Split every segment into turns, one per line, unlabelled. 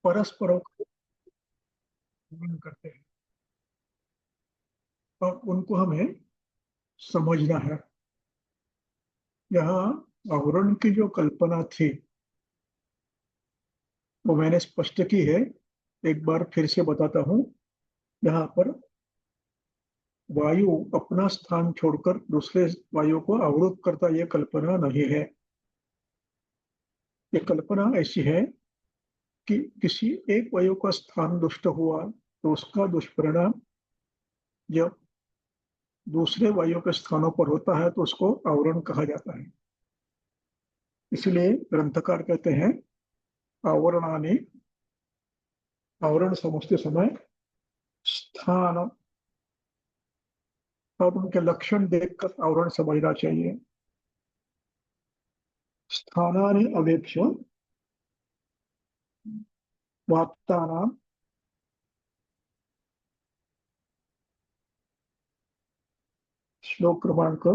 परस्परों का वर्णन करते हैं और उनको हमें समझना है। यहाँ आवरण की जो कल्पना थी वो मैंने स्पष्ट की है। एक बार फिर से बताता हूँ। यहाँ पर वायु अपना स्थान छोड़कर दूसरे वायु को अवरुद्ध करता, ये कल्पना नहीं है। ये कल्पना ऐसी है कि किसी एक वायु का स्थान दुष्ट हुआ तो उसका दुष्परिणाम जब दूसरे वायु के स्थानों पर होता है तो उसको आवरण कहा जाता है। इसलिए ग्रंथकार कहते हैं आवरणानि, आवरण समझते समय स्थान और उनके लक्षण देखकर आवरण समझना चाहिए। स्थानानि अवेक्ष वाप्तानां श्लोक क्रमांक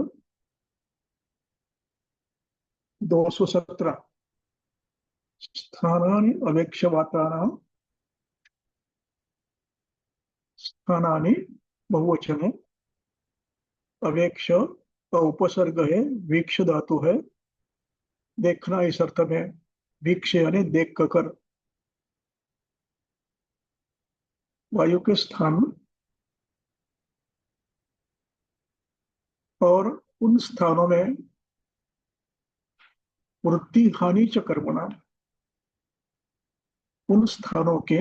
217। स्थानानि अवेक्ष वातानां, स्थानानि बहुवचन है, अवेक्ष का उपसर्ग है, वीक्ष धातु है, देखना इस अर्थ में, वीक्ष यानी देख कर। वायु के स्थान और उन स्थानों में वृत्ति हानि च कर्मणा, उन स्थानों के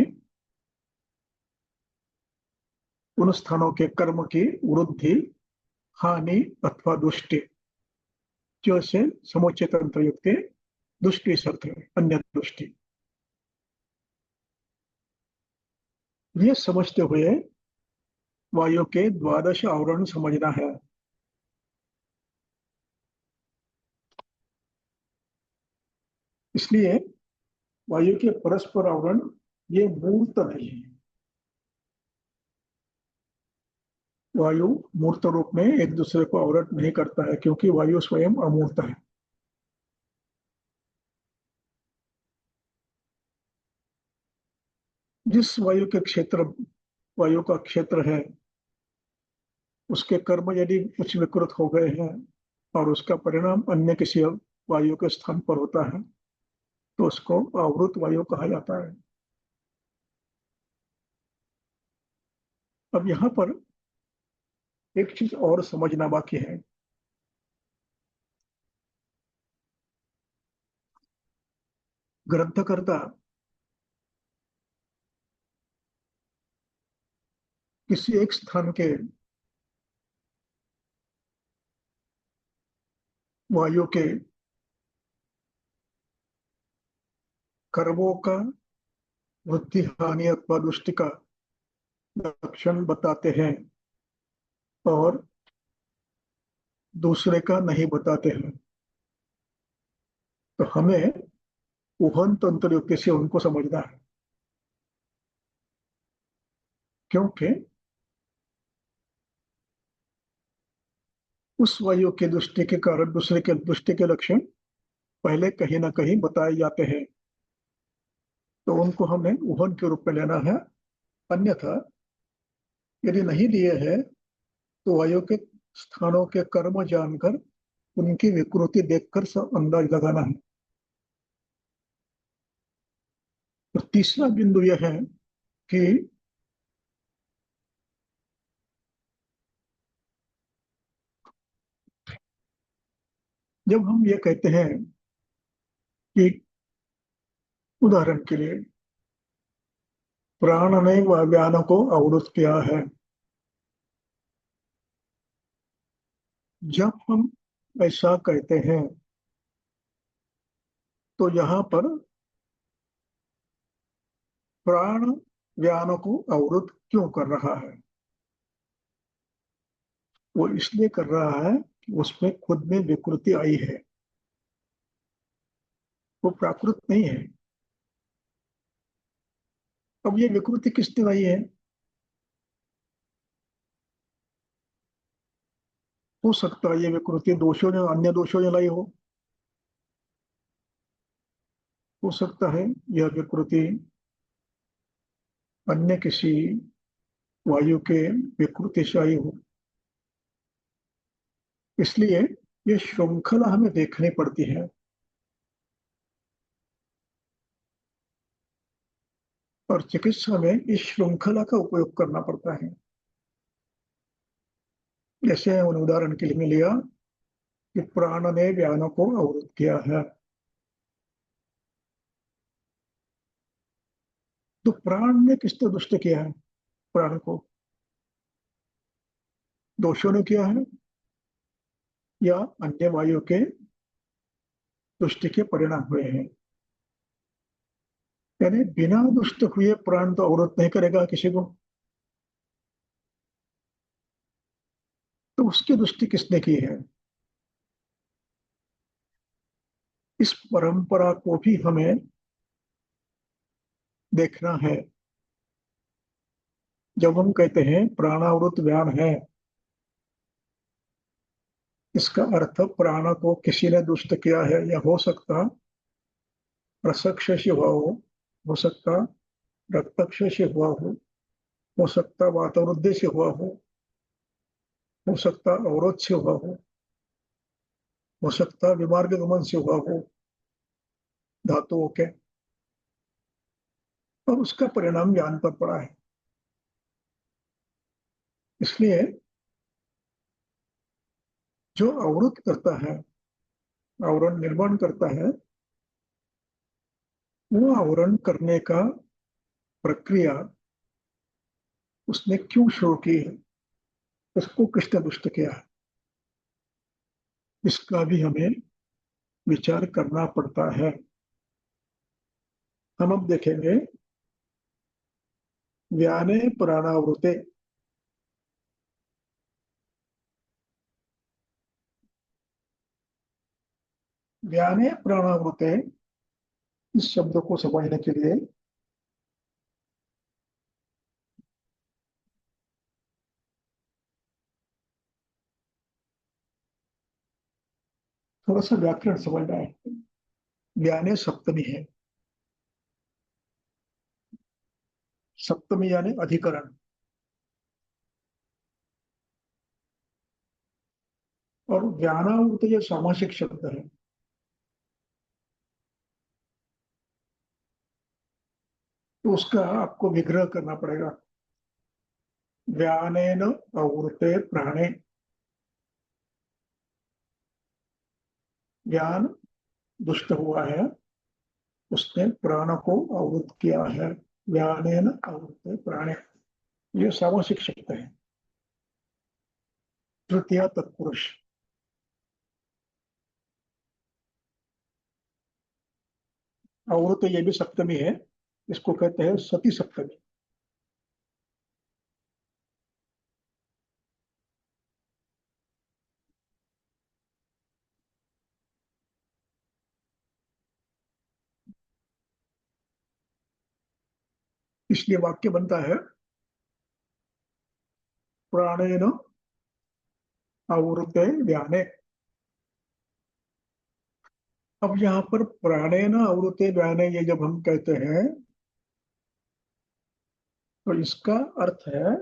उन स्थानों के कर्म की वृद्धि, हानि अथवा दुष्टि, जो से समुच्चय तंत्र युक्त दुष्टि अर्थ है, अन्य दुष्टि। ये समझते हुए वायु के द्वादश आवरण समझना है। इसलिए वायु के परस्पर आवरण ये मूर्त नहीं है। वायु मूर्त रूप में एक दूसरे को आवरण नहीं करता है क्योंकि वायु स्वयं अमूर्त है। जिस वायु के क्षेत्र, वायु का क्षेत्र है, उसके कर्म यदि कुछ विकृत हो गए हैं और उसका परिणाम अन्य किसी वायु के स्थान पर होता है तो उसको आवृत वायु कहा जाता है। अब यहाँ पर एक चीज और समझना बाकी है। ग्रंथकर्ता किसी एक स्थान के वायु के कर्मों का वृद्धि हानि अथवा दुष्टि का लक्षण बताते हैं और दूसरे का नहीं बताते हैं। तो हमें उहन तंत्र युक्ति से उनको समझना है, क्योंकि उस वायु की दृष्टि के कारण दूसरे के दृष्टि के लक्षण पहले कहीं ना कहीं बताए जाते हैं, तो उनको हमें उहन के रूप में लेना है। अन्यथा यदि नहीं दिए हैं तो वायु के स्थानों के कर्म जानकर उनकी विकृति देखकर सब अंदाज लगाना है। और तीसरा बिंदु यह है कि जब हम ये कहते हैं कि उदाहरण के लिए प्राण ने व्यान को अवरुद्ध किया है, जब हम ऐसा कहते हैं तो यहाँ पर प्राण व्यान को अवरुद्ध क्यों कर रहा है? वो इसलिए कर रहा है कि उसमें खुद में विकृति आई है, वो प्राकृत नहीं है। अब ये विकृति किसने आई है? हो सकता है ये विकृति दोषों ने, अन्य दोषों ने लाई हो सकता है यह विकृति अन्य किसी वायु के विकृतिशायी हो। इसलिए ये श्रृंखला हमें देखनी पड़ती है और चिकित्सा में इस श्रृंखला का उपयोग करना पड़ता है। जैसे उन उदाहरण के लिए लिया कि प्राण ने व्यान को अवरुद्ध किया है, तो प्राण ने किसने दुष्ट किया है? प्राण को दोषों ने किया है या अन्य वायु के दुष्टि के परिणाम हुए हैं? यानी बिना दुष्ट हुए प्राण तो अवरुद्ध नहीं करेगा किसी को, तो उसकी दृष्टि किसने की है? इस परंपरा को भी हमें देखना है। जब हम कहते हैं प्राणावृत व्यान है, इसका अर्थ प्राण को किसी ने दुष्ट किया है, या हो सकता रसक्ष से हुआ हो सकता रक्तक्ष से हुआ हो सकता वातवृद्धि से हुआ हो सकता अवरोध से हुआ हो सकता विमार्ग गमन से हुआ हो धातुओं के, और उसका परिणाम ज्ञान पर पड़ा है। इसलिए जो अवरुद्ध करता है, आवरण निर्माण करता है, वो आवरण करने का प्रक्रिया उसने क्यों शुरू की है, उसको किसने दुष्ट किया है, इसका भी हमें विचार करना पड़ता है। हम अब देखेंगे व्याने प्राणावृते। व्याने प्राणावृते, इस शब्द को समझने के लिए थोड़ा सा व्याकरण समझना है। व्याने सप्तमी है, सप्तमी यानी अधिकरण, और ज्ञानावृत ये सामासिक शब्द है। तो उसका आपको विग्रह करना पड़ेगा। व्यानेन आवृते प्राणे, ज्ञान दुष्ट हुआ है, उसने प्राण को आवृत किया है। व्यानेन आवृते प्राणे, ये सामासिक शब्द है, तृतीया तत्पुरुष। आवृत ये भी सप्तमी है, इसको कहते हैं सती सप्तमी। इसलिए वाक्य बनता है प्राणेन आवृते व्याने। अब यहाँ पर प्राणेन आवृते व्याने ये जब हम कहते हैं, तो इसका अर्थ है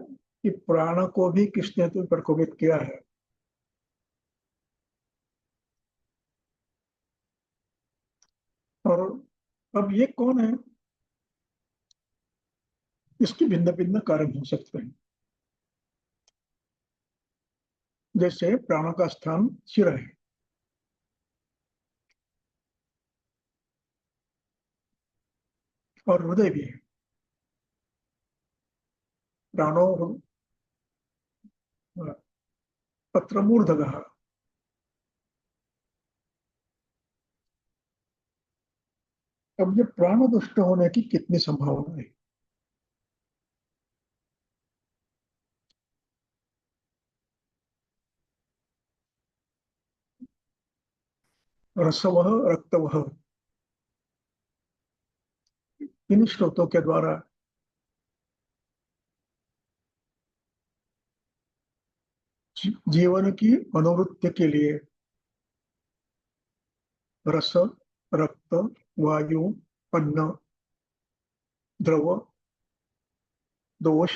कि प्राण को भी किसने तो प्रकोपित किया है। और अब ये कौन है? इसके भिन्न भिन्न कारण हो सकते हैं। जैसे प्राणों का स्थान सिर है, और हृदय भी है। प्राणो पत्र मूर्धगः। अब ये प्राण दुष्ट होने की कितनी संभावना है? रसवह रक्तवह, इन स्रोतों के द्वारा जीवन की मनोवृत्ति के लिए रस, रक्त, वायु, अन्न, द्रव दोष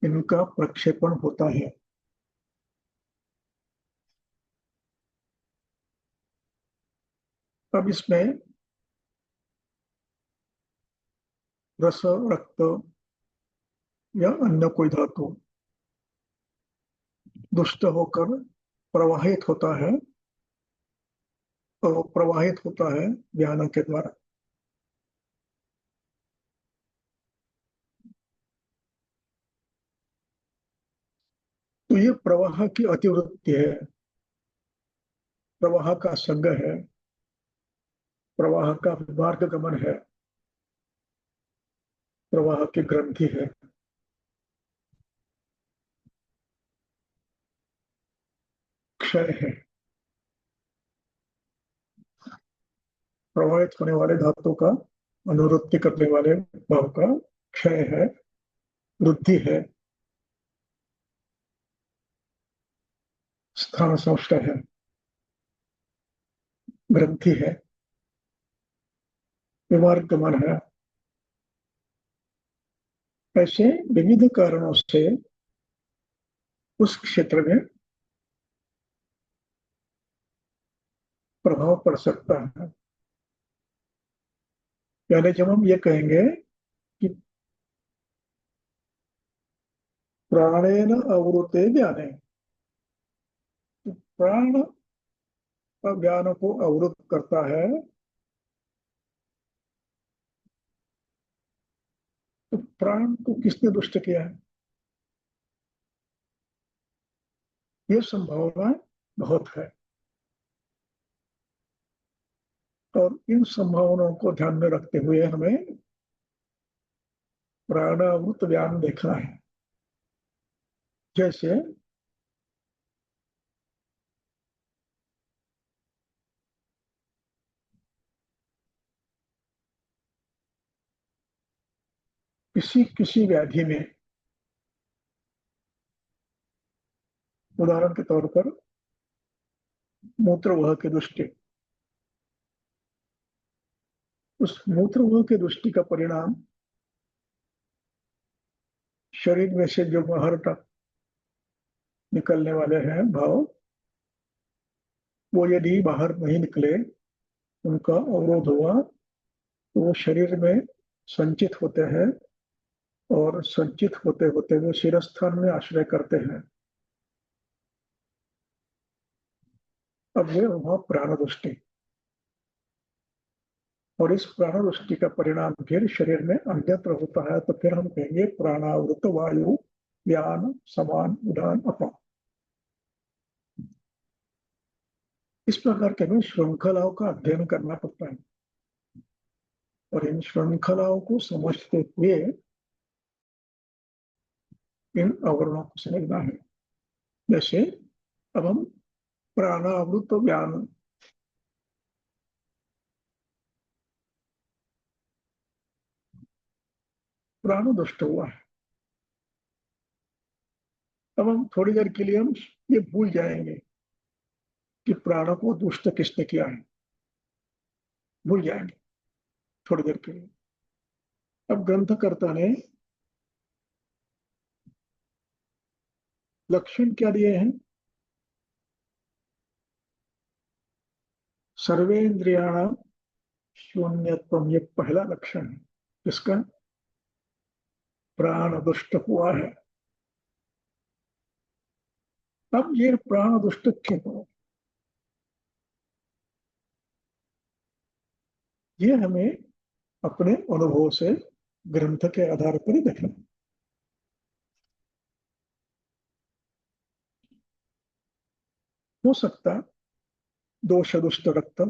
इनका प्रक्षेपण होता है। अब इसमें रस, रक्त या अन्य कोई धातु दुष्ट होकर प्रवाहित होता है, तो प्रवाहित होता है ज्ञान के द्वारा। तो ये प्रवाह की अतिवृत्ति है, प्रवाह का संग है, प्रवाह का मार्ग गमन है, प्रवाह की ग्रंथि है। क्षय है, प्रवाहित होने वाले धातु का अनुवृत्ति करने वाले भाव का क्षय है, वृद्धि है, स्थान संशय है, ग्रंथि है, विमार्ग गमन है। ऐसे विविध कारणों से उस क्षेत्र में प्रभाव पड़ सकता है। यानी जब हम ये कहेंगे कि प्राणेन अवरुते ज्ञाने, तो प्राण ज्ञान को अवरुद्ध करता है, तो प्राण को किसने दुष्ट किया है? ये संभावना बहुत है, और इन संभावनाओं को ध्यान में रखते हुए हमें प्राणावृत ज्ञान देखना है। जैसे किसी किसी व्याधि में, उदाहरण के तौर पर मूत्रवह की दृष्टि, उस मूत्रवह की दृष्टि का परिणाम शरीर में से जो बाहर तक निकलने वाले हैं भाव, वो यदि बाहर नहीं निकले, उनका अवरोध हुआ, तो वो शरीर में संचित होते हैं, और संचित होते होते वो शिरस्थान में आश्रय करते हैं। अब ये हुआ प्राण दृष्टि, और इस प्राण दृष्टि का परिणाम फिर शरीर में अन्यत्र होता है, तो फिर हम कहेंगे प्राणावृत वायु ज्ञान समान उदान अपान। इस प्रकार के हमें श्रृंखलाओं का अध्ययन करना पड़ता है, और इन श्रृंखलाओं को समझते हुए इन अवरणों को समझना है। जैसे अब हम प्राणावृत ज्ञान, प्राण दुष्ट हुआ है, अब हम थोड़ी देर के लिए हम ये भूल जाएंगे कि प्राणों को दुष्ट किसने किया है, भूल जाएंगे थोड़ी देर के लिए। अब ग्रंथकर्ता ने लक्षण क्या दिए हैं? सर्वेन्द्रियाणाम शून्यत्वम, ये पहला लक्षण है। इसका प्राण दुष्ट हुआ है। अब ये प्राण दुष्ट क्यों हुआ, ये हमें अपने अनुभव से ग्रंथ के आधार पर ही देखना। हो सकता दोष दुष्ट रक्त,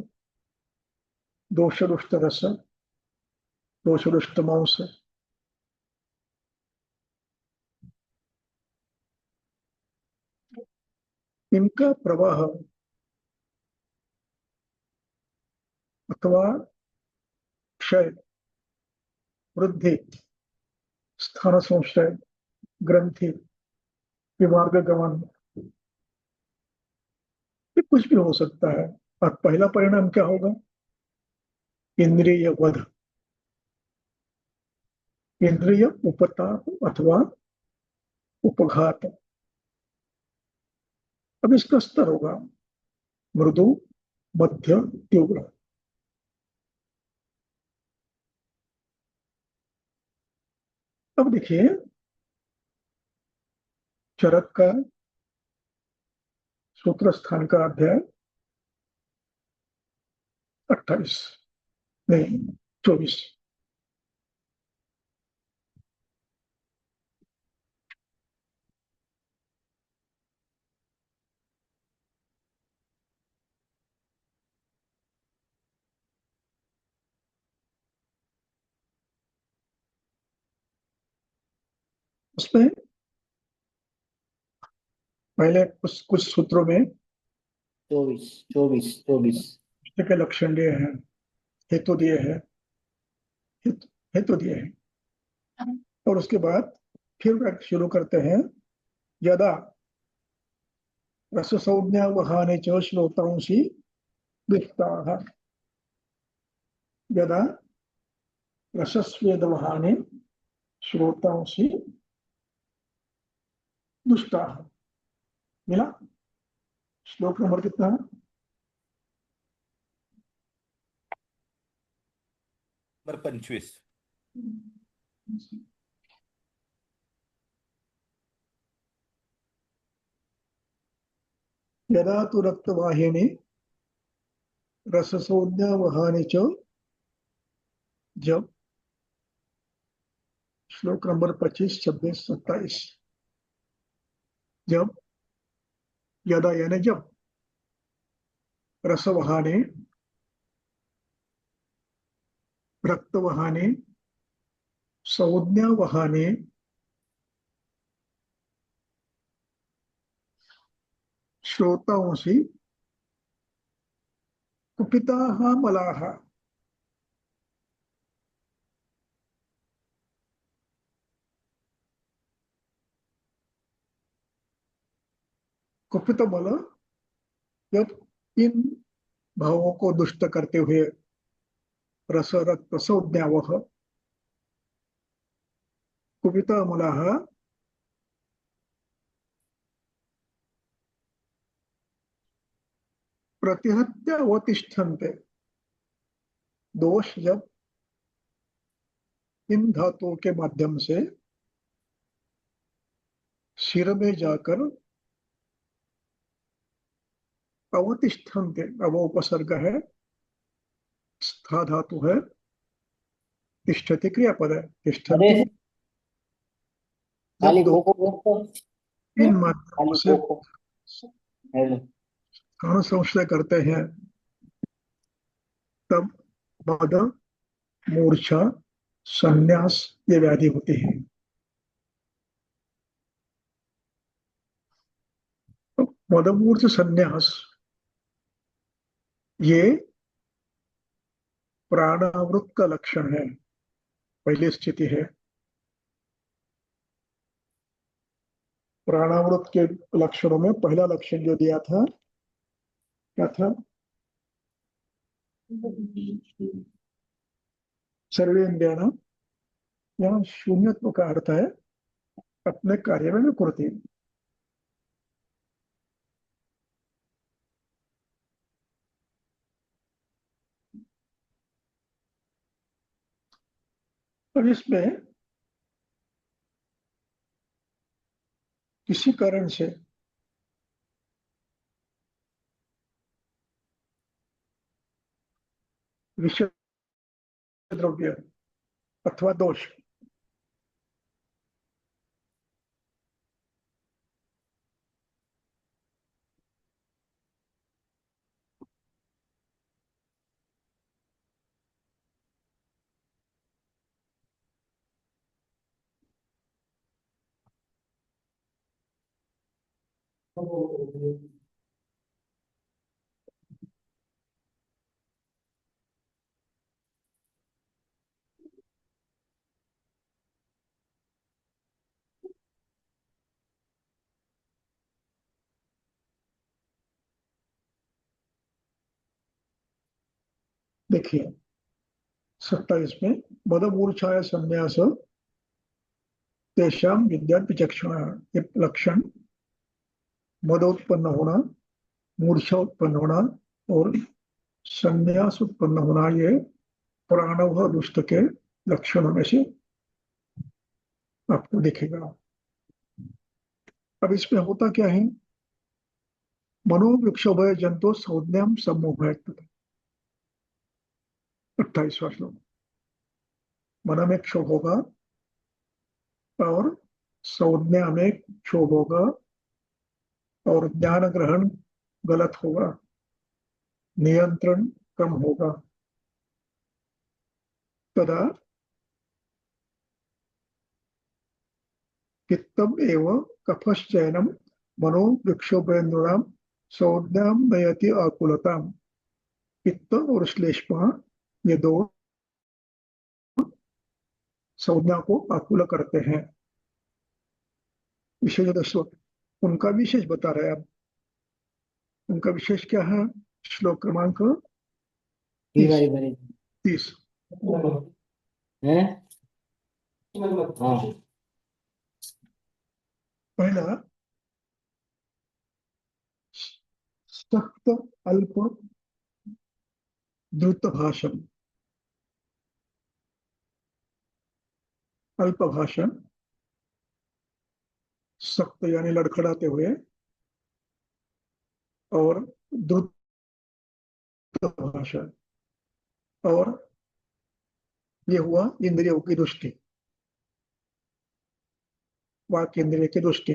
दोष दुष्ट रस, दोष दुष्ट मांस, इनका प्रवाह अथवा क्षय, वृद्धि, स्थान संशय, ग्रंथि, विमार्ग गमन, ये कुछ भी हो सकता है। और पहला परिणाम क्या होगा? इंद्रिय वध। इंद्रिय उपताप अथवा उपघात। अब इसका स्तर होगा मृदु, मध्य, तीव्र। अब देखिए चरक का सूत्र स्थान का अध्याय 28, नहीं 24। उसमें पहले कुछ कुछ सूत्रों में
24
के लक्षण दिए हैं, हेतु दिए हैं, हेतु दिए हैं। और उसके बाद फिर वाक्य शुरू करते हैं, यदा रससंज्ञा वहाने च श्रोतांसि दुष्टाः। यदा रसस्वेद वहाने श्रोतांसि दुष्टाः। मिला? श्लोक नंबर कितना है?
नंबर 25।
यदा तो रक्तवाहिनी रससंज्ञा वहाने च, जब, श्लोक नंबर 25, 26, 27। जब, यदा यानी जब, रस वहाने, रक्त वहाने, संज्ञा वहाने, श्रोतांसि कुपिताः मलाः। कुपित मल जब इन भावों को दुष्ट करते हुए रस रक्त संज्ञावः कुपित मलाः प्रतिहत्य अवतिष्ठन्ते। दोष जब इन धातुओं के माध्यम से सिर में जाकर अवतिष्ठन्ते, अब उपसर्ग है, स्था धातु है, तिष्ठति क्रियापद है।
अरे
तिष्ठन्ति जब
खाली
दो
खो खो
इन माध्यमों
खाली
से
खो हेलो
कर्ण संशय करते हैं, तब मद, मूर्छा, संन्यास ये व्याधि होती है। तो मदमूर्छ संन्यास ये प्राणावृत का लक्षण है, पहली स्थिति है। प्राणावृत के लक्षणों में पहला लक्षण जो दिया था क्या था? सर्वेन्द्रियाणां, यहाँ शून्यत्व का अर्थ है अपने कार्य में विकृति। और इसमें किसी कारण से विषय द्रव्य अथवा दोष देखिए 27 में मदमूर्छाया संन्यास तेषां विद्यार्थीचक्षुणा ये लक्षण मदोत्पन्न होना, मूर्छा उत्पन्न होना और संन्यास उत्पन्न होना, ये प्राणव दुष्ट के लक्षणों में से आपको दिखेगा। अब इसमें होता क्या है, मनोविक्षोभय जंतु संज्ञाम सम्मोह, 28वां श्लोक। मन में क्षोभ होगा और संज्ञा में क्षोभ होगा और ज्ञान ग्रहण गलत होगा, नियंत्रण कम होगा। तदा चित्तम एवं कफश्चयनम मनो विक्षोभेन्द्राम संज्ञाम नयति आकुलताम। पित्त और श्लेष्मा, ये दो संज्ञा को आकुल करते हैं। विशेष दशक उनका विशेष बता रहे हैं। अब उनका विशेष क्या है? श्लोक क्रमांक 30। पहला, सक्त अल्प द्रुत भाषण। अल्प भाषण, सक्त यानी लड़खड़ाते हुए, और द्रुत भाषण, और ये हुआ इंद्रियों की दृष्टि, वाक इंद्रिय की दृष्टि।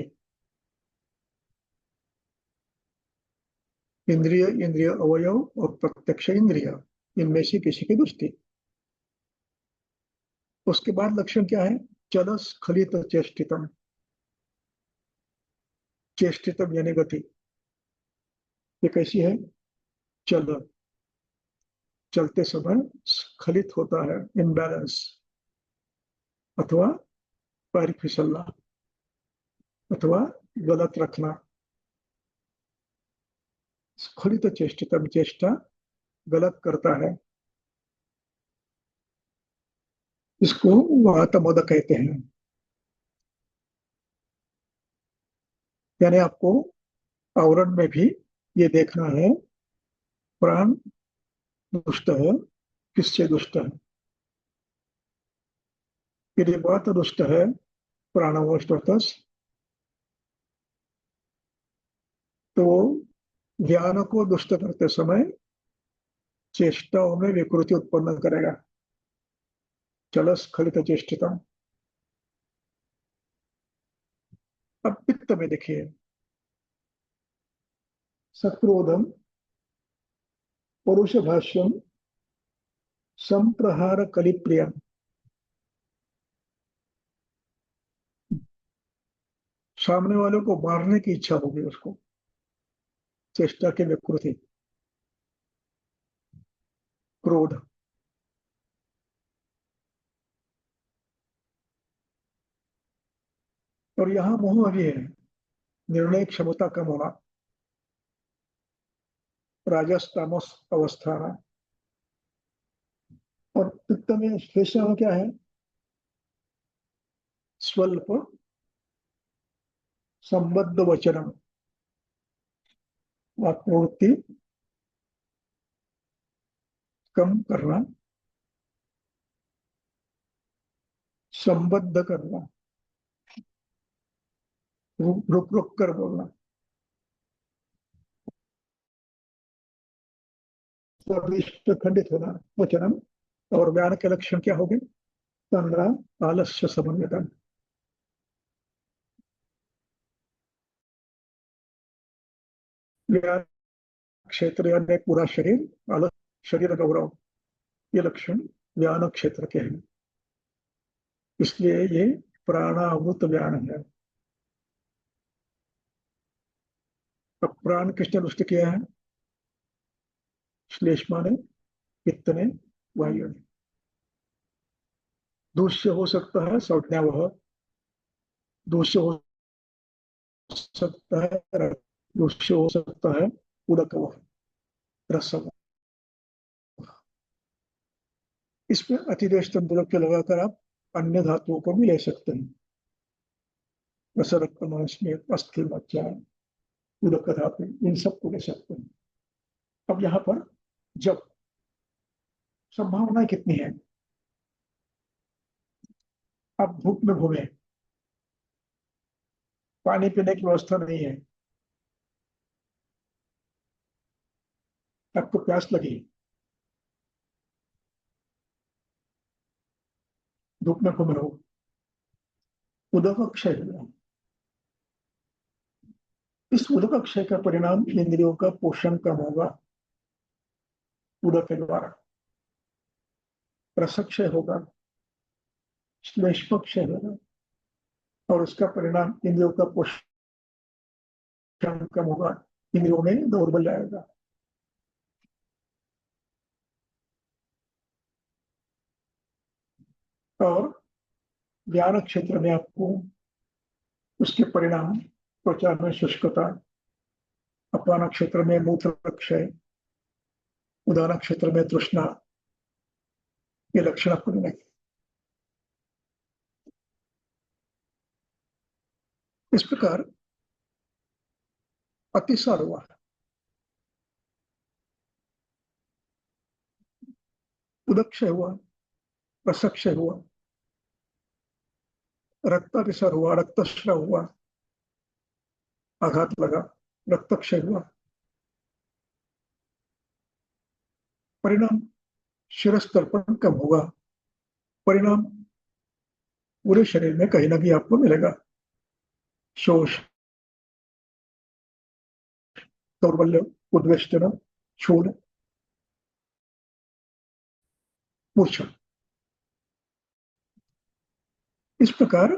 इंद्रिय, इंद्रिय अवयव और प्रत्यक्ष इंद्रिय, इनमें से किसी की दृष्टि। उसके बाद लक्षण क्या है? चल स्खलित चेष्टितम। चेष्टितम यानी गति। ये कैसी है? चल, चलते समय स्खलित होता है, इम्बैलेंस, अथवा पैर फिसलना, अथवा गलत रखना। स्खलित चेष्टितम, चेष्टा गलत करता है, इसको वातमोद कहते हैं। यानी आपको आवरण में भी ये देखना है, प्राण दुष्ट है, किससे दुष्ट है। यदि वात दुष्ट है, प्राणवष्टस, तो ज्ञान को दुष्ट करते समय चेष्टाओं में विकृति उत्पन्न करेगा। चल स्खलित चेष्टिता। अब पित्त में देखिए, सक्रोधम पुरुष भाष्यम संप्रहार कलिप्रियम। सामने वाले को मारने की इच्छा होगी उसको, चेष्टा की विकृति, क्रोध। और यहाँ मोह भी है, निर्णय क्षमता कम होना, राजस तामस अवस्था। और पित्त में श्लेषण में क्या है? स्वल्प संबद्ध वचनम, आपूर्ति कम करना, संबद्ध करना, रुक रुक कर बोलना। स्वादिष्ट खंडित होना, वचनम। और व्यान के लक्षण क्या हो गए? तंद्रा आलस्य समन्वितम। व्यान क्षेत्र यानी पूरा शरीर, आलस शरीर गौरव, ये लक्षण व्यान क्षेत्र के हैं, इसलिए ये प्राणावृत व्यान है। अब प्राण किसने दुष्ट किया है? श्लेष्मा ने, पित्त ने, वायु ने। दूष्य हो सकता है संज्ञा, वह दूष्य हो सकता है, दूष्य हो सकता है उदक, वह रसव। इसमें अतिदेश तंतुलक के लगाकर आप अन्य धातुओं को भी ले सकते हैं। रसरक्तमांस में अस्थि मज्जा उदक धातु इन सबको ले सकते हैं। अब यहाँ पर जब संभावना कितनी है, आप धूप में घूमे, पानी पीने की व्यवस्था नहीं है, आपको प्यास लगी, धूप में घूम रहे हो, उदक क्षय हुआ। इस उदक क्षय का परिणाम इंद्रियों का पोषण कम होगा, उदक के द्वारा रसक्षय होगा, श्लेष्मक्षय होगा, और उसका परिणाम इंद्रियों का पोषण कम होगा, इंद्रियों में दौर्बल्य आएगा। और ज्ञान क्षेत्र में आपको उसके परिणाम त्वचा में शुष्कता, अपान क्षेत्र में मूत्र क्षय, उदान क्षेत्र में तृष्णा, ये लक्षण आपको मिलेंगे। इस प्रकार अतिसार हुआ, उदक्षय हुआ, रसक्षय हुआ, रक्तातिसार हुआ, रक्तस्राव हुआ, आघात लगा, रक्तक्षय हुआ, परिणाम शिरस्तर्पण कम होगा, परिणाम पूरे शरीर में कहीं ना कहीं आपको मिलेगा, शोष, दौर्बल्य, उद्वेष्टना, शूल, मूर्छा। इस प्रकार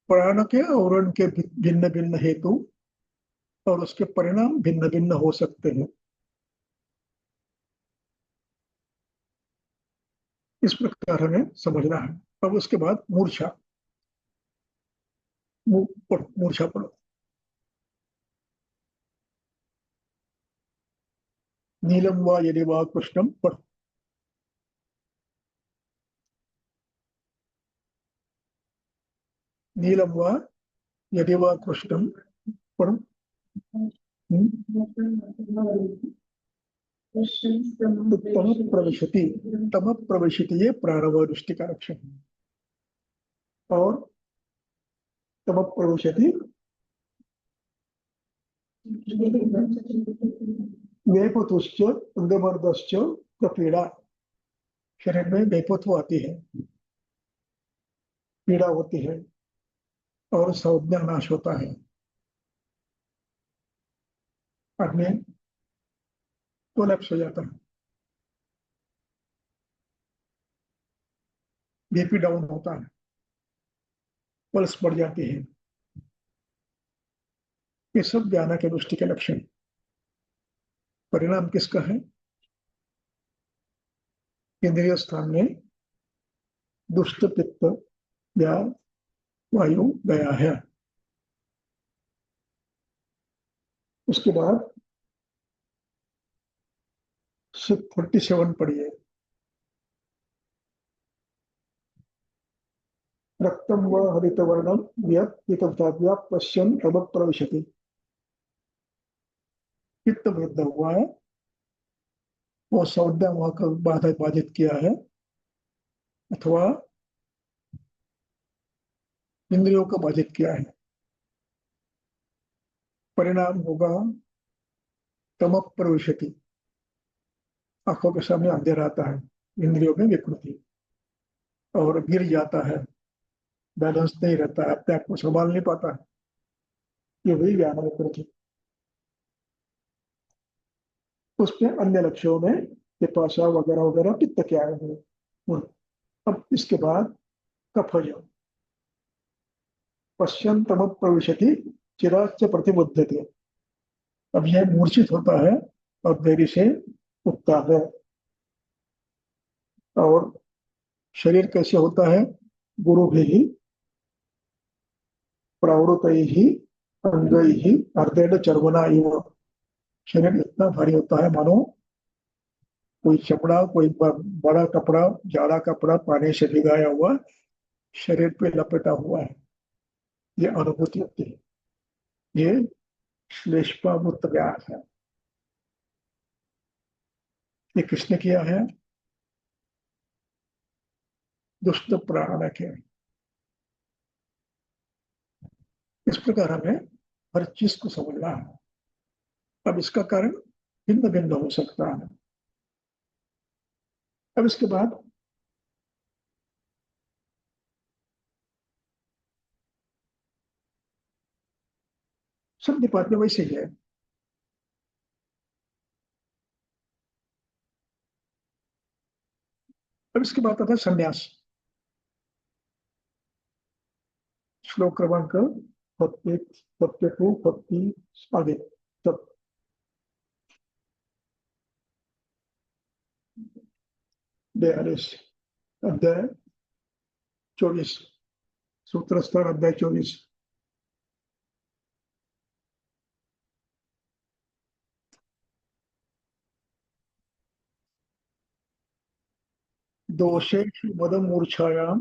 प्राण के आवरण के भिन्न भिन्न हेतु और उसके परिणाम भिन्न भिन्न हो सकते हैं। इस प्रकार हमें समझना है। अब उसके बाद मूर्छा, मूर्छा पढ़ो। नीलम वा यदि वा कृष्णम पढ़ो। नीलम वा यदि वा कृष्णम पढ़ो। तम प्रविशति, तम प्रविशति ये प्राणव दृष्टि का लक्षण है। और तम प्रविशति वेपतुश्च अंगमर्दश्च पीड़ा, शरीर में वेपत्व आती है, पीड़ा होती है और संज्ञा नाश होता है, आदमी कोलैप्स हो जाता है, बीपी डाउन होता है, पल्स बढ़ जाती है। ये सब ज्ञान के दृष्टि के लक्षण। परिणाम किसका है? इंद्रिय स्थान में दुष्ट पित्त या वायु गया है। उसके बाद 47 पढ़िए। रक्तम व हरितवर्णम यत् पश्यन् तम प्रविशति। पित्त वृद्ध हुआ है, वो संज्ञा वहां का बाधा बाधित किया है, अथवा इंद्रियों को बाधित किया है। परिणाम होगा तम प्रविशति, आंखों के सामने अंधेरा आता है, इंद्रियों में विकृति, और गिर जाता है, बैलेंस नहीं रहता है, अपने आप को संभाल नहीं पाता है। ये वही ज्ञान विकृति। उसमें अन्य लक्ष्यों में पिपासा वगैरह वगैरह पित्त के आए हुए। अब इसके बाद कफज, पश्चिम तम प्रविशति चिराच प्रतिबद्धते। अब यह मूर्छित होता है और देरी से उठता है। और शरीर कैसे होता है? गुरु भी प्रावृत ही अंग ही अर्धेड चर्वना इव। शरीर इतना भारी होता है मानो कोई चपड़ा, कोई बड़ा कपड़ा, जाड़ा कपड़ा पानी से भिगाया हुआ शरीर पे लपेटा हुआ है। ये अनुभूति होती है, ये श्लेष्मावृत्त व्यास है। ये किसने किया है? दुष्ट प्राण ने किया। इस प्रकार हमें हर चीज को समझना है। अब इसका कारण भिन्न भिन्न हो सकता है। अब इसके बाद संधिपात में वैसे ही है। अब इसके बाद आता है संन्यास। श्लोक क्रमांक 41, 42, 40 आगे तक 42 अध्याय 24 सूत्र स्तर अध्याय 24। दोषेषु मदम मूर्छायाम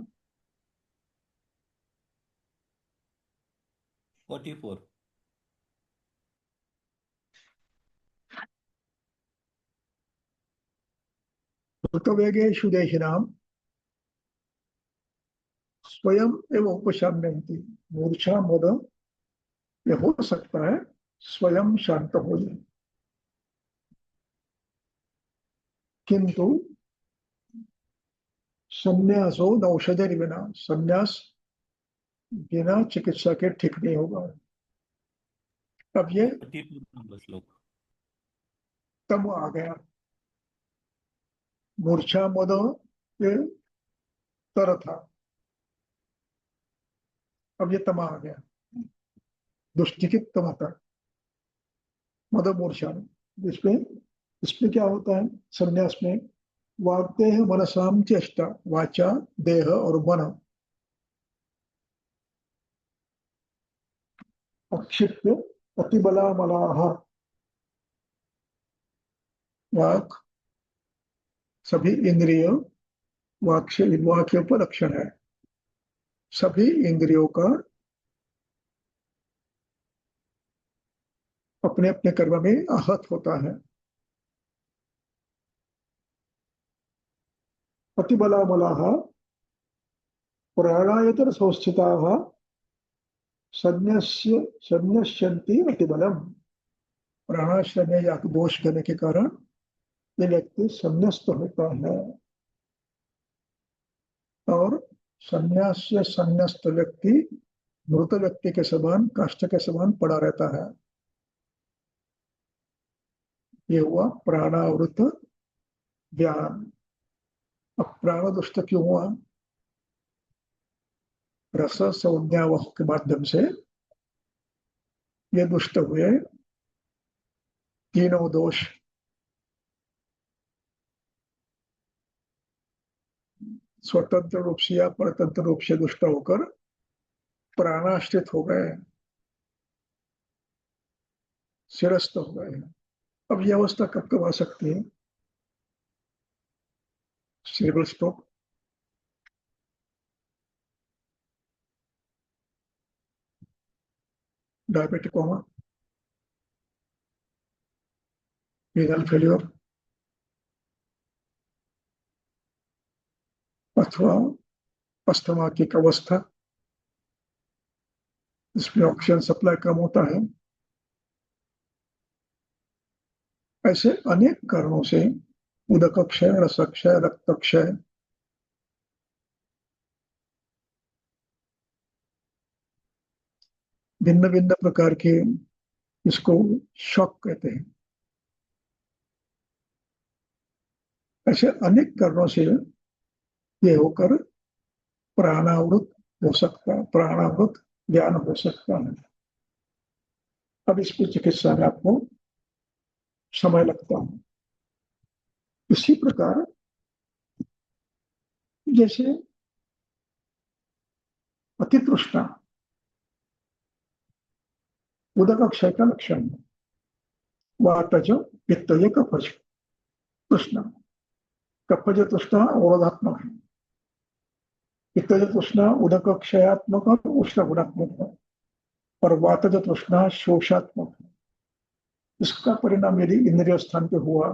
44.
ऋतवेगेषु देहिनाम स्वयं एवं उपशाम्यन्ति। मूर्छा मद ये हो सकता है स्वयं शांत हो जाए, किंतु संन्यासो न औषधि बिना, संन्यास बिना चिकित्सा के ठीक नहीं होगा। अब ये
42 नंबर श्लोक.
तम आ गया। मूर्छा मद ये तर था, अब ये तमा आ गया। दुष्टि की तमता मद मूर्छा में, इसमें इसमें क्या होता है संन्यास में? वाग्देह मनसाम चेष्टा, वाचा देह और मन अक्षिप्य अतिबला मलाह। वाक सभी इंद्रिय, वाक के ऊपर लक्षण है। सभी इंद्रियों का अपने अपने कर्म में आहत होता है। अतिबला मलाह प्राणायतर संस्थिता संन्यस्य संन्यस्यन्ति अतिबलम। प्राणाश्रय में या दोष करने के कारण ये व्यक्ति संन्यस्त होता है, और संन्यास से संन्यस्त व्यक्ति मृत व्यक्ति के समान, काष्ठ के समान पड़ा रहता है। ये हुआ प्राणावृत ज्ञान। अब प्राण दुष्ट क्यों हुआ? रस संज्ञावह के माध्यम से ये दुष्ट हुए। तीनों दोष स्वतंत्र रूप से या परतंत्र रूप से दुष्ट होकर प्राणाश्रित हो गए, शिरस्त हो गए। अब ये अवस्था कब कब आ सकती है? Civil stroke, diabetic coma, renal failure, अथवा अस्थमा की अवस्था इसमें ऑक्सीजन सप्लाई कम होता है। ऐसे अनेक कारणों से उदक क्षय, रस क्षय, रक्त क्षय, भिन्न भिन्न प्रकार के, इसको शॉक कहते हैं। ऐसे अनेक कारणों से ये होकर प्राणावृत हो सकता है, प्राणावृत ज्ञान हो सकता है। अब इसकी चिकित्सा में आपको समय लगता है। इसी प्रकार जैसे अतितृष्णा उदक क्षय का लक्षण है। वातज पित्तज कफज तृष्णा। कफज तृष्णा अवरोधात्मक है, पित्तज तृष्णा उदक क्षयात्मक और उष्ण गुणात्मक है। और वातज तृष्णा शोषात्मक है। इसका परिणाम यदि इंद्रिय स्थान पे हुआ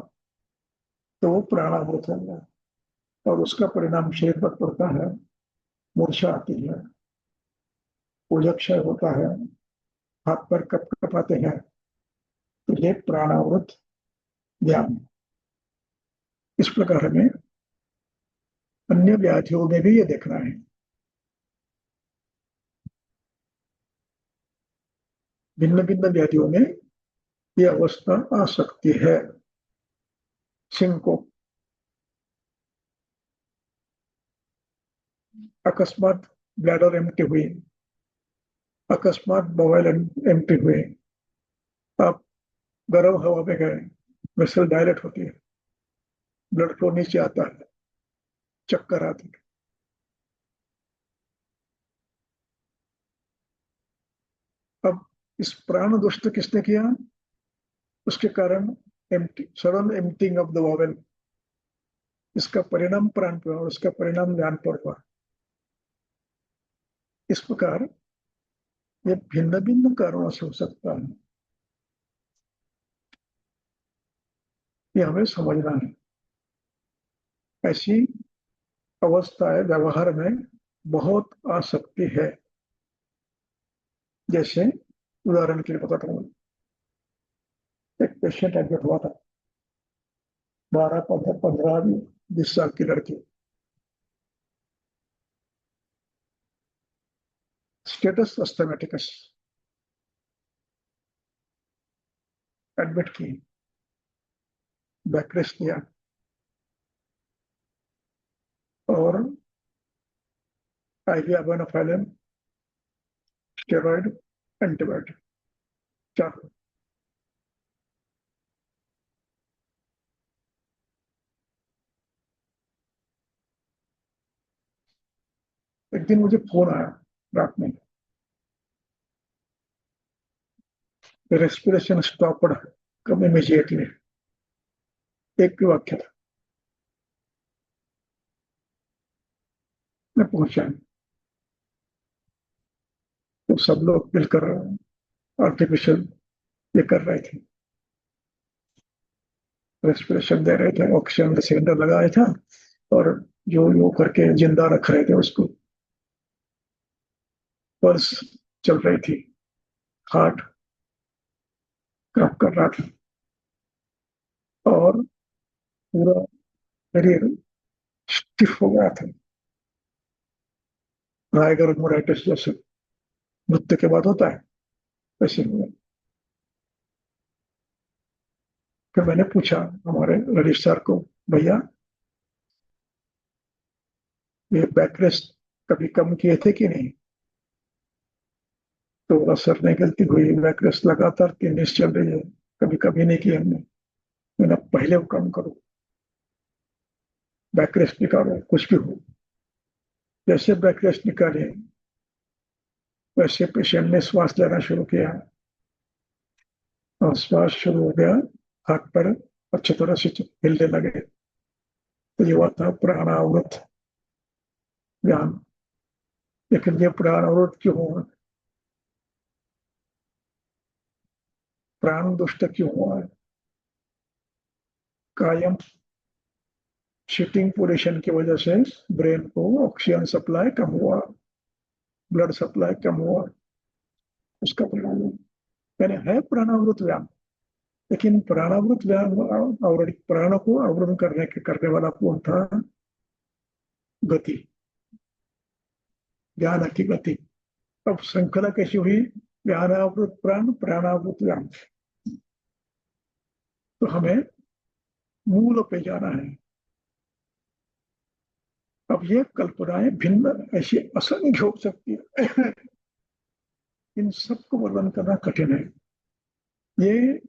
तो वो प्राणावृत हो गया, और उसका परिणाम शरीर पर पड़ता है, मूर्छा आती है, ऊर्जाक्षय होता है, हाथ पर कप कपाते हैं। तो ये प्राणावृत ज्ञान। इस प्रकार हमें अन्य व्याधियों में भी ये देखना है। भिन्न भिन्न व्याधियों में ये अवस्था आ सकती है। सिंह को अकस्मात ब्लैडर एम्प्टी हुई, अकस्मात बॉयल एम्प्टी हुए, आप गर्म हवा में गए, वेसल डायलेट होती है, ब्लड फ्लो नीचे आता है, चक्कर आती है। अब इस प्राण दुष्ट किसने किया? उसके कारण empty, sudden emptying of the bowel, इसका परिणाम प्राण पर और उसका परिणाम ज्ञान पर हुआ। इस प्रकार ये भिन्न भिन्न कारणों से हो सकता है, ये हमें समझना है। ऐसी अवस्थाएं व्यवहार में बहुत आ सकती है। जैसे उदाहरण के लिए बताता हूँ, एक पेशेंट एडमिट हुआ था, 12-15-20 साल की लड़की, स्टेटस अस्थमेटिकस, एडमिट की, बैक रेस्ट किया और आईवी एबेनोफाइलिन, स्टेरॉइड, एंटीबायोटिक, 4। एक दिन मुझे फोन आया रात में, रेस्पिरेशन स्टॉप्ड कम इमीजिएटली, एक भी वाक्य था। मैं पहुंचा तो सब लोग मिलकर आर्टिफिशियल ये कर रहे थे, रेस्पिरेशन दे रहे थे, ऑक्सीजन सिलेंडर लगाया था और जो यो करके जिंदा रख रहे थे उसको। पल्स चल रही थी, हार्ट क्रैम्प कर रहा था और पूरा शरीर स्टिफ हो गया था, राइगर मोराइटिस जैसे मृत्यु के बाद होता है वैसे हुआ। फिर मैंने पूछा हमारे रजिस्ट्रार को, भैया ये बैक रेस्ट कभी कम किए थे कि नहीं? तो बोला सर ने गलती हुई, बैक रेस्ट लगातार 3 दिन चल रही है, कभी कभी नहीं किया हमने। मैंने पहले वो काम करो, बैक रेस्ट निकालो, कुछ भी हो। जैसे बैक रेस्ट निकाले वैसे पेशेंट ने श्वास लेना शुरू किया और श्वास शुरू हो गया, हाथ पर अच्छी तरह से हिलने लगे। तो ये हुआ था प्राणावृत ज्ञान। लेकिन ये प्राणावृत क्यों हुआ, प्राण दुष्ट क्यों हुआ है? कायम सिटिंग पोजीशन की वजह से ब्रेन को ऑक्सीजन सप्लाई कम हुआ, ब्लड सप्लाई कम हुआ, उसका परिणाम यानी है प्राणावृत व्यायाम। लेकिन प्राणावृत व्यायाम और प्राण को आवरण करने वाला कौन था? गति, ज्ञान की गति। अब श्रृंखला कैसी हुई? ज्ञानावृत प्राण, प्राणावृत व्यायाम। तो हमें मूल पे जाना है। अब ये कल्पनाएं भिन्न ऐसी असंख्य हो सकती है, इन सबको वर्णन करना कठिन है। ये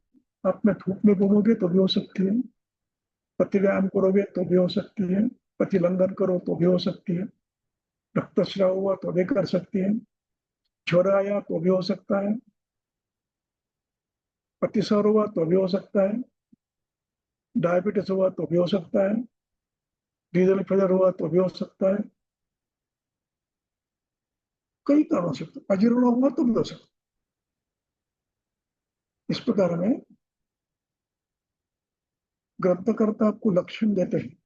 आप में धूप में घूमोगे तो भी हो सकती है, पति व्यायाम करोगे तो भी हो सकती है, प्रतिलंघन करो तो भी हो सकती है, रक्तस्राव हुआ तो भी कर सकती है, ज्वर आया तो भी हो सकता है, अतिसार हुआ तो भी हो सकता है, डायबिटीज हुआ तो भी हो सकता है, डीजल फेलर हुआ तो भी हो सकता है, कई कारण हो सकते, अजीर्ण हुआ तो भी हो सकता है। इस प्रकार हमें ग्रंथकर्ता आपको लक्षण देते हैं,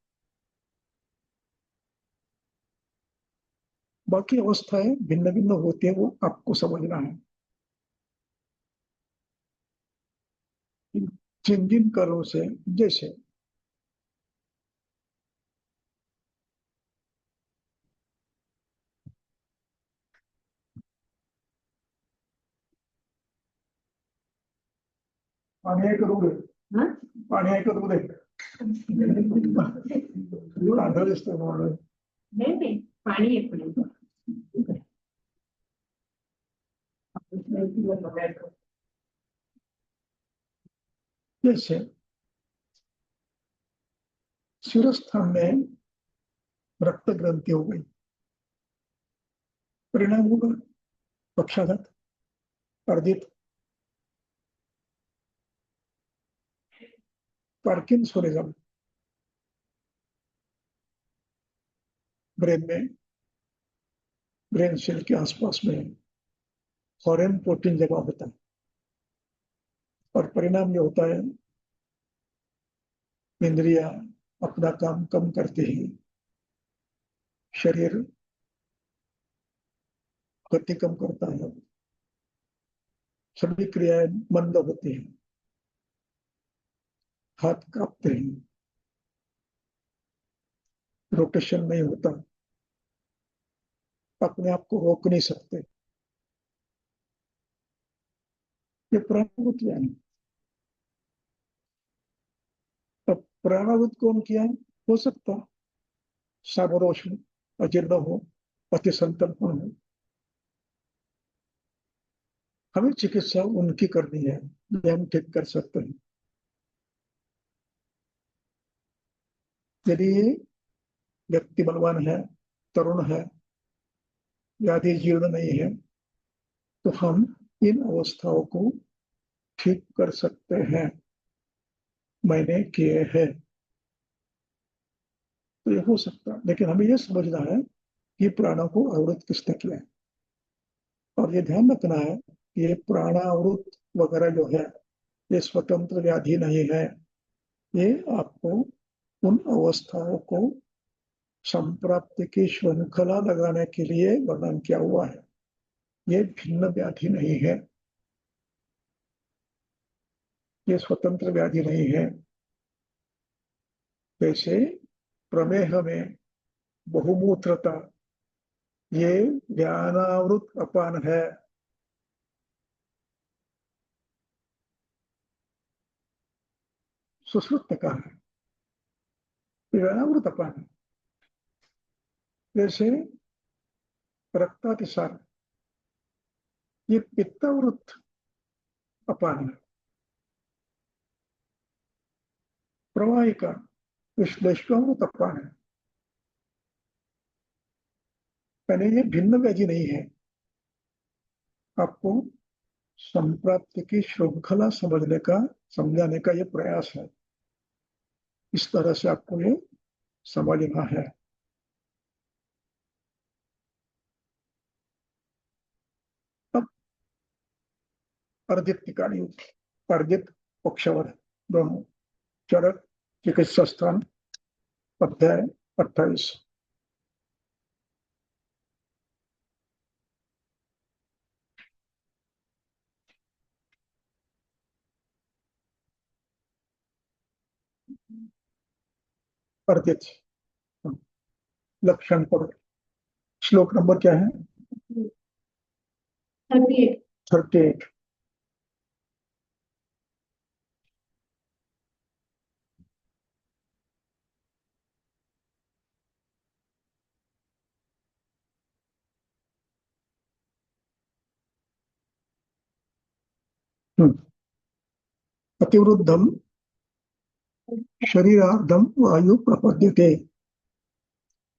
बाकी अवस्थाएं भिन्न भिन्न होती है, वो आपको समझना है। जिन जिन कर्मों से, जैसे पाणी आहे का दूध आहे? पाणी आहे का दूध आहे? आंधळ दिसतोय म्हणून.
नहीं पानी है पानी
जैसे शिरस्थान में रक्त ग्रंथि हो गई, परिणाम होगा पक्षाघात, अर्जित, पार्किंसोनिज्म। ब्रेन में, ब्रेन सेल के आसपास में फॉरेन प्रोटीन जमा होता है और परिणाम ये होता है, इंद्रिया अपना काम कम करते ही शरीर गति कम करता है, सभी क्रियाएं मंद होती हैं, हाथ कांपते हैं, रोटेशन नहीं होता, अपने आप को रोक नहीं सकते। ये प्राणाभूत किया है। अब प्राणाभूत कौन किया है? हो सकता सामरोश हो, अजीर्ण हो, अति संतल्पन हो, हमें चिकित्सा उनकी करनी है, ये हम ठीक कर सकते हैं। यदि व्यक्ति बलवान है, तरुण है, व्याधि जीर्ण नहीं है, तो हम इन अवस्थाओं को ठीक कर सकते हैं, मैंने किए हैं। तो ये हो सकता है, लेकिन हमें यह समझना है कि प्राणों को अवरुद्ध किसने किया है, और ये ध्यान रखना है कि ये प्राणावृत वगैरह जो है, ये स्वतंत्र व्याधि नहीं है। ये आपको उन अवस्थाओं को संप्राप्ति की श्रृंखला लगाने के लिए वर्णन किया हुआ है। ये भिन्न व्याधि नहीं है, ये स्वतंत्र व्याधि नहीं है। जैसे प्रमेह में बहुमूत्रता, ये ज्ञानावृत अपान है। सुश्रुत ने कहा है ज्ञानावृत अपान है। जैसे रक्तातिसार, ये पित्तावृत अपान है। प्रवाहिका विश्लेषणावृत अपान है। यानी ये भिन्न व्याधि नहीं है। आपको संप्राप्ति की श्रृंखला समझने का, समझाने का ये प्रयास है। इस तरह से आपको ये समझना है। अब अर्जित टिकाणी, अर्जित पक्षवध दोनों, चरक चिकित्सा स्थान, अध्याय 28। अर्जित लक्षण पढ़ो। श्लोक नंबर क्या है?
38
38। अतिवृद्धम शरीरार्धम वायु प्रपद्यते।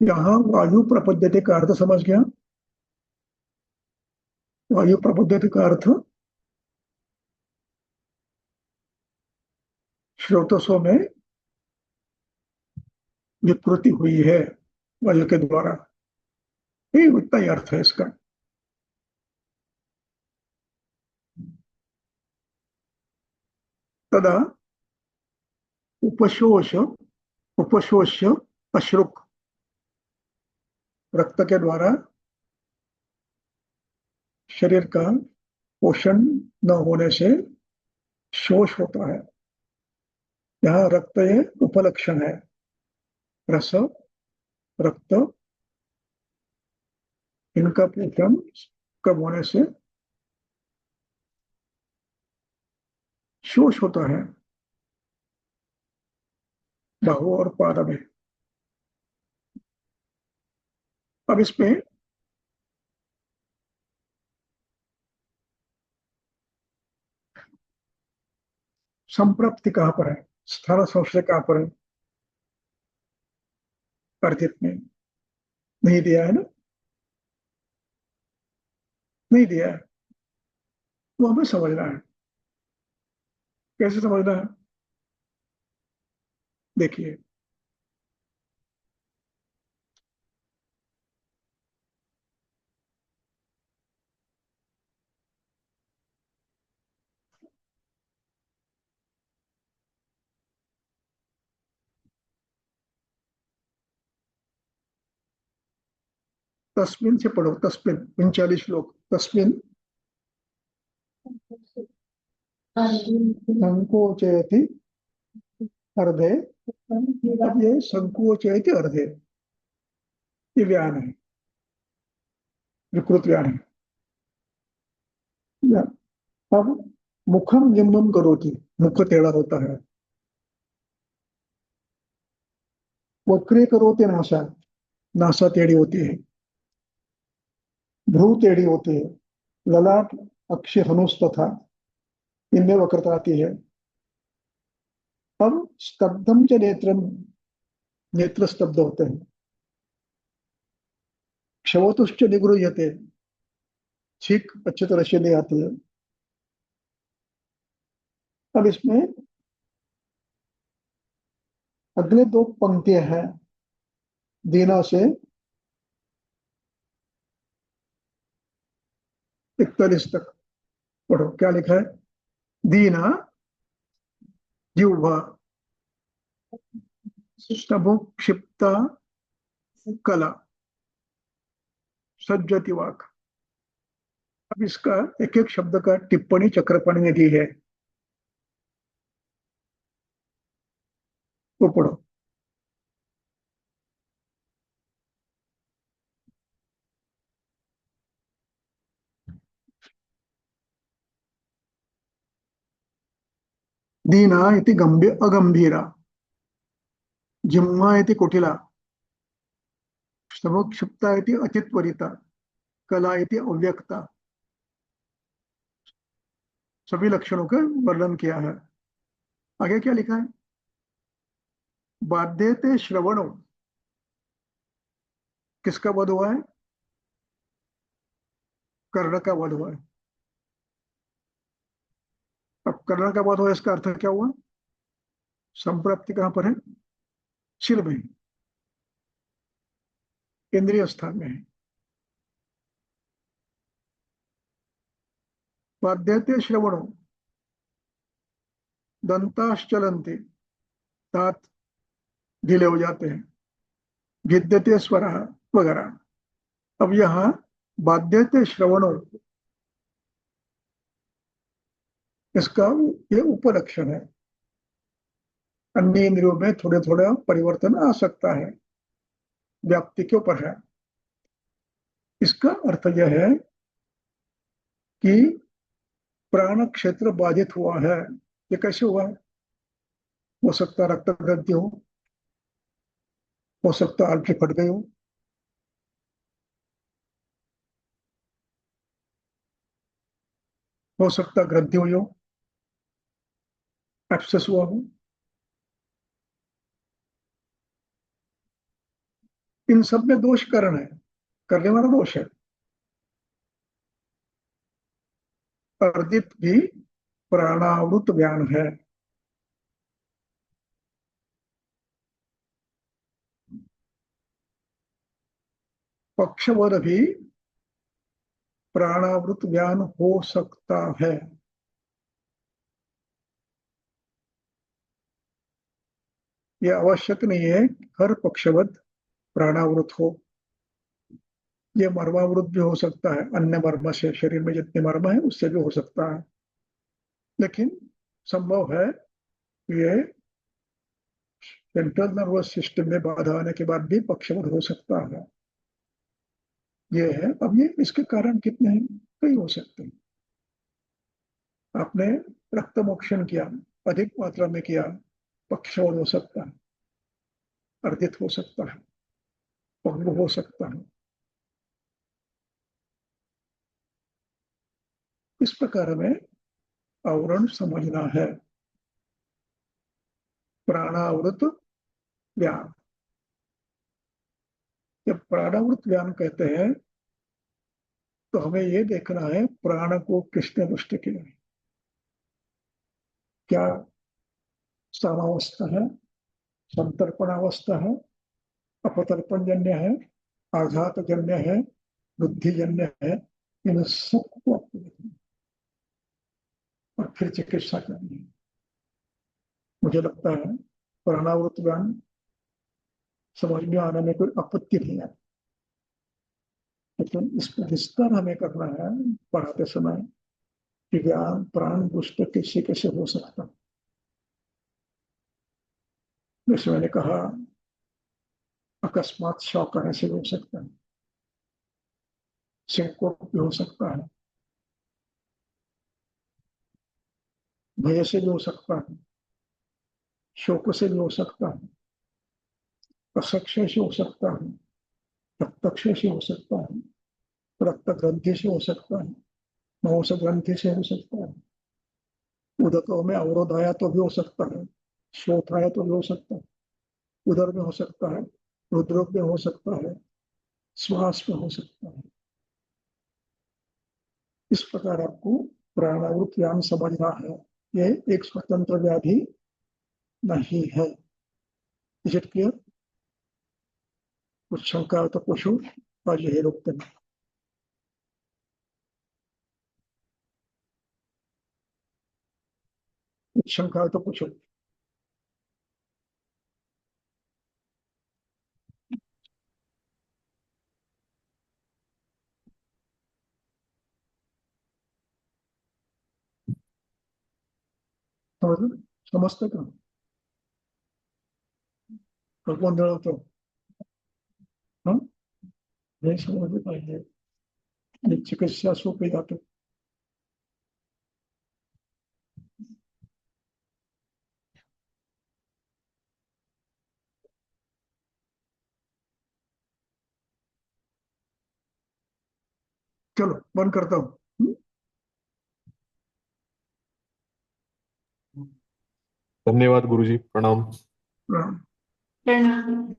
यहाँ वायु प्रपद्यते का अर्थ समझ गया? वायु प्रपद्यते का अर्थ स्रोतसों में विकृति हुई है वायु के द्वारा, ये उतना ही अर्थ है इसका। तदा उपशोष उपशोष्य अश्रुक, रक्त के द्वारा शरीर का पोषण न होने से शोष होता है। यहाँ रक्त ये उपलक्षण है। रस, रक्त, इनका पोषण कम होने से शोष होता है बाहु और पाद में। अब इसमें संप्राप्ति कहां पर है, स्थान संशय कहां पर है, अर्थित में नहीं दिया है ना, नहीं दिया है। वो हमें समझना है। कैसे समझना है? देखिए, तस्मिन से पढ़ो, तस्मिन 39 श्लोक। तस्मिन संकोचयति अर्धे। अब ये संकोचयति अर्धे, ये व्यान है, विकृत व्यान है। अब मुखम निम्नम करोति, मुख टेढ़ा होता है। वक्रे करोति नासा, नासा टेढ़ी होती है। भ्रू टेढ़ी होती है। ललाट, अक्षि, हनुष तथा इनमें वक्रता आती है। अब स्तब्धम च नेत्रम, नेत्र स्तब्ध होते हैं। क्षवतुश्च निगृह्यते, छींक अच्छी तरह से नहीं आती है। अब इसमें अगले दो पंक्तियां हैं, दीना से 41 तक पढ़ो। क्या लिखा है? दीना जिह्वा, स्तबो क्षिप्ता कला, सज्जति वाक। अब इसका एक एक शब्द का टिप्पणी चक्रपाणी ने दी है, वो पढ़ो। दीना इति गंभीर अगंभीरा, जिह्वा इति कुटिला, स्तबो क्षिप्ता इति अतित्वरिता, कला इति अव्यक्ता। सभी लक्षणों का वर्णन किया है। आगे क्या लिखा है? बाध्यते श्रवणो, किसका वध हुआ है? कर्ण का वध हुआ है। अब कर्ण का वध हुआ, इसका अर्थ क्या हुआ? संप्राप्ति कहां पर है? सिर में, इंद्रिय स्थान में है। बाध्यते श्रवणो, दंताश्चलन्ति, दांत ढीले हो जाते हैं। भिद्यते स्वर वगैरह। अब यहाँ बाध्यते श्रवणो, इसका ये उपलक्षण है। अन्य इंद्रियों में थोड़े थोड़ा परिवर्तन आ सकता है, व्याप्ति के ऊपर है। इसका अर्थ यह है कि प्राण क्षेत्र बाधित हुआ है। ये कैसे हुआ है? हो सकता है रक्त ग्रंथि हो सकता है आर्टरी फट गई हो सकता है ग्रंथि हुई हो, एब्सेस हुआ हो। इन सब में दोष कारण है, करने वाला दोष है। अर्दित भी प्राणावृत व्यान है। पक्षवद भी प्राणावृत व्यान हो सकता है। ये आवश्यक नहीं है हर पक्षवत प्राणावृत हो। ये मर्मावृत भी हो सकता है, अन्य मर्म से, शरीर में जितने मर्म है उससे भी हो सकता है, लेकिन संभव है ये सेंट्रल नर्वस सिस्टम में बाधा आने के बाद भी पक्षवत हो सकता है। ये है। अब ये इसके कारण कितने हैं? कई हो सकते हैं। आपने रक्त मोक्षण किया, अधिक मात्रा में किया, पक्षवत हो सकता है, अर्जित हो सकता है, पंगु हो सकता है। इस प्रकार में आवरण समझना है। प्राणावृत व्यान, जब प्राणावृत व्यान कहते हैं तो हमें यह देखना है प्राण को किसने नष्ट किया, क्या सामावस्था है, संतर्पणावस्था है, अपतर्पण जन्य है, आघात जन्य है, बुद्धि जन्य है। इन सबको आपको देखना और फिर चिकित्सा करनी है। मुझे लगता है प्राणावृत व्यान समझ में आने में कोई आपत्ति नहीं है, लेकिन इस पर विस्तार हमें करना है पढ़ाते समय कि व्यान प्राण दुष्ट कैसे कैसे हो सकता। जैसे मैंने कहा, अकस्मात शौक आने से भी हो सकता है, सिंकोप भी हो सकता है, भय से भी हो सकता है, शोक से भी हो सकता है, असक्षय से हो सकता है, रक्तक्षय से हो सकता है, रक्त ग्रंथि से हो सकता है, मांस ग्रंथि से हो सकता है, उदकों में अवरोध आया तो भी हो सकता है, शोथ आया तो भी हो सकता है, उदर में हो सकता है, रुद्रोग में हो सकता है, श्वास में हो सकता है। इस प्रकार आपको प्राणावृत ज्ञान समझना है। ये एक स्वतंत्र व्याधि नहीं है। Is it clear? कुछ शंका हो तो पूछो और यही रोकते हैं। कुछ शंका हो तो पूछो। समझ समझते तो भगवान दड़ो तो हम नहीं समझ पाएंगे। चिकित्सा सो पे जाते। चलो बंद करता हूँ।
धन्यवाद गुरुजी, प्रणाम।
प्रणाम।
प्रणाम।